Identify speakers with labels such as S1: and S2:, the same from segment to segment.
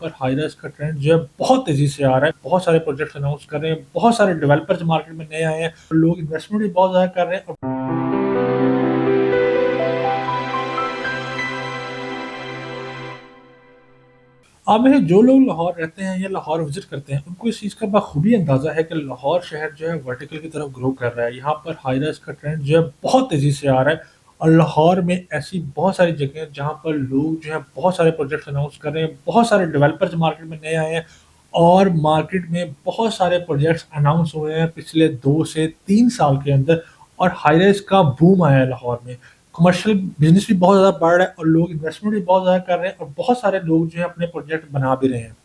S1: पर हाइराइज़ का ट्रेंड जो है बहुत तेज़ी से आ रहा है। बहुत सारे प्रोजेक्ट्स अनाउंस कर रहे हैं, बहुत सारे डेवलपर्स मार्केट में नए आए हैं, लोग इन्वेस्टमेंट भी बहुत ज़्यादा कर रहे हैं और अब में जो लोग लाहौर रहते हैं या लाहौर विज़िट करते हैं, उनको इस चीज़ का बखूबी अंदाज़ा है कि लाहौर शहर जो है वर्टिकल की तरफ ग्रो कर रहा है। यहाँ पर हाई-राइज़ का ट्रेंड जो है बहुत तेज़ी से आ रहा है और लाहौर में ऐसी बहुत सारी जगह हैं जहाँ पर लोग जो है बहुत सारे प्रोजेक्ट्स अनाउंस कर रहे हैं, बहुत सारे डेवलपर्स मार्केट में नए आए हैं और मार्केट में बहुत सारे प्रोजेक्ट्स अनाउंस हुए हैं पिछले 2 से 3 साल के अंदर और हाई-राइज़ का बूम आया है लाहौर में। कमर्शियल बिज़नेस भी बहुत ज़्यादा बढ़ रहा है और लोग इन्वेस्टमेंट भी बहुत ज़्यादा कर रहे हैं और बहुत सारे लोग जो है अपने प्रोजेक्ट बना भी रहे हैं।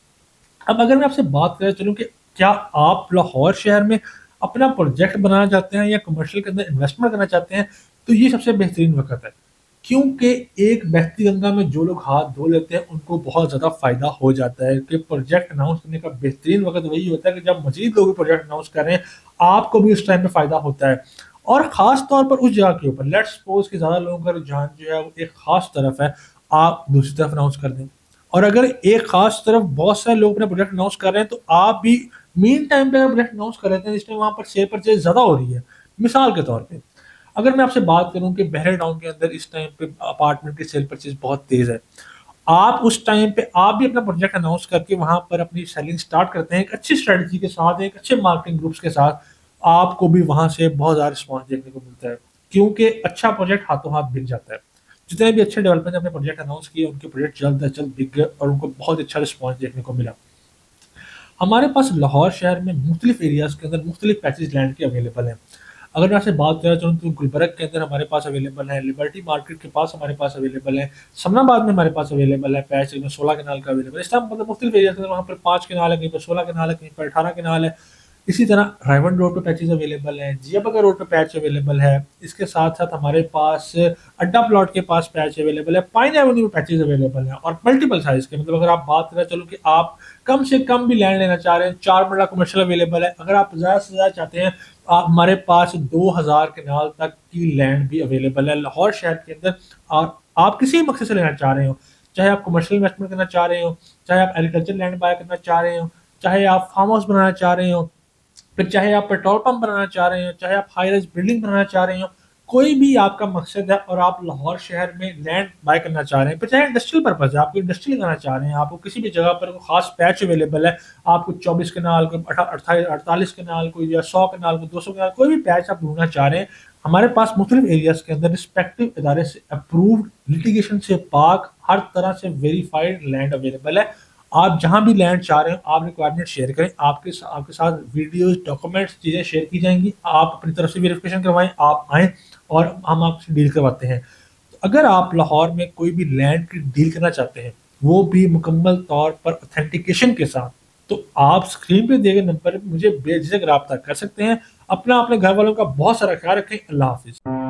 S1: अब अगर मैं आपसे बात करना चलूँ कि क्या आप लाहौर शहर में अपना प्रोजेक्ट बनाना चाहते हैं या कमर्शियल के अंदर इन्वेस्टमेंट करना चाहते हैं, तो ये सबसे बेहतरीन वक़्त है। क्योंकि एक बहती गंगा में जो लोग हाथ धो लेते हैं, उनको बहुत ज़्यादा फ़ायदा हो जाता है कि प्रोजेक्ट अनाउंस करने का बेहतरीन वक़्त वही होता है कि जब मज़ीद लोग प्रोजेक्ट अनाउंस कर रहे हैं, आपको भी उस टाइम पे फ़ायदा होता है। और ख़ास तौर पर उस जगह के ऊपर लेट्स सपोज़ कि ज़्यादा लोगों का रुझान जो है वो एक ख़ास तरफ है, आप दूसरी तरफ अनाउंस कर दें। और अगर एक ख़ास तरफ बहुत सारे लोग अपने प्रोजेक्ट अनाउंस कर रहे हैं, तो आप भी मीन टाइम पे अगर प्रोजेक्ट अनाउंस कर लेते हैं, जिस टाइम वहाँ पर शेयर परचेज़ ज़्यादा हो रही है। मिसाल के तौर पे, अगर मैं आपसे बात करूँ कि बहरे टाउन के अंदर इस टाइम पे अपार्टमेंट की सेल परचेज़ बहुत तेज़ है। आप उस टाइम पे आप भी अपना प्रोजेक्ट अनाउंस करके वहाँ पर अपनी सेलिंग स्टार्ट करते हैं, एक अच्छी स्ट्रैटेजी के साथ, एक अच्छे मार्केटिंग ग्रुप्स के साथ, आपको भी वहाँ से बहुत ज़्यादा रिस्पॉन्स देखने को मिलता है। क्योंकि अच्छा प्रोजेक्ट हाथों-हाथ बिक जाता है। जितने भी अच्छे डेवलपर ने अपने प्रोजेक्ट अनाउंस किए, उनके प्रोजेक्ट जल्द से जल्द बिक गए और उनको बहुत अच्छा रिस्पॉन्स देखने को मिला। हमारे पास लाहौर शहर में मुख्तलिफ एरियाज़ के अंदर मुख्तलिफ पैसेज लैंड के अवेलेबल हैं। अगर मैं आपसे बात करना चाहूँ तो गुलबर्ग के अंदर हमारे पास अवेलेबल है, लिबर्टी मार्केट के पास हमारे पास अवेलेबल है, समनाबाद में हमारे पास अवेलेबल है पैच जिसमें 16 कनाल का अवेलेबल है। इस तरह मतलब मुख्तलिफ एरियाज़ के अंदर वहाँ पर 5 कनाल है, कहीं पर 16 कनाल है, कहीं पर 18 कनाल है। इसी तरह रायवन रोड पे पैचेज़ अवेलेबल हैं, जियाबगर रोड पे पैच अवेलेबल है। इसके साथ-साथ हमारे पास अड्डा प्लॉट के पास पैच अवेलेबल है, पाइन एवेन्यू में पैचेज़ अवेलेबल हैं और मल्टीपल साइज़ के मतलब अगर आप बात करें चलो कि आप कम से कम भी लैंड लेना चाह रहे हैं, 4 मरला कमर्शियल अवेलेबल है। अगर आप ज़्यादा से ज़्यादा चाहते हैं, आप हमारे पास 2000 कनाल तक की लैंड भी अवेलेबल है लाहौर शहर के अंदर और आप किसी भी मकसद से लेना चाह रहे हो, चाहे आप कमर्शियल इन्वेस्टमेंट करना चाह रहे हो, चाहे आप एग्रीकल्चर लैंड बाय करना चाह रहे हो, चाहे आप फार्म हाउस बनाना चाह रहे हो, फिर चाहे आप पेट्रोल पंप बनाना चाह रहे हो, चाहे आप हाई राइज़ बिल्डिंग बनाना चाह रहे हो, कोई भी आपका मकसद है और आप लाहौर शहर में लैंड बाय करना चाह रहे हैं, फिर चाहे इंडस्ट्रियल पर्पज़ है, आप कोई इंडस्ट्री लगाना चाह रहे हैं, आपको किसी भी जगह पर कोई ख़ास पैच अवेलेबल है, आपको 24 कनाल, कोई 48 कनाल, कोई या 100 कनाल, कोई 200 कनाल, कोई भी पैच आप ढूँढना चाह रहे हैं, हमारे पास मुख्तलिफ एरियाज़ के अंदर रिस्पेक्टिव इदारे से अप्रूव्ड, लिटिगेशन से पाक, हर तरह से वेरिफाइड लैंड अवेलेबल है। आप जहाँ भी लैंड चाह रहे हो, आप रिक्वायरमेंट शेयर करें, आपके साथ वीडियोज़, डॉक्यूमेंट्स, चीज़ें शेयर की जाएँगी। आप अपनी तरफ से वेरिफ़िकेशन करवाएँ, आप आएँ और हम आपसे डील करवाते हैं। तो अगर आप लाहौर में कोई भी लैंड की डील करना चाहते हैं, वो भी मुकम्मल तौर पर ऑथेंटिकेशन के साथ, तो आप स्क्रीन पे दिए गए नंबर पे मुझे बेझिझक राब्ता कर सकते हैं। अपना, अपने घर वालों का बहुत सारा ख़्याल रखें। अल्लाह हाफ़िज़।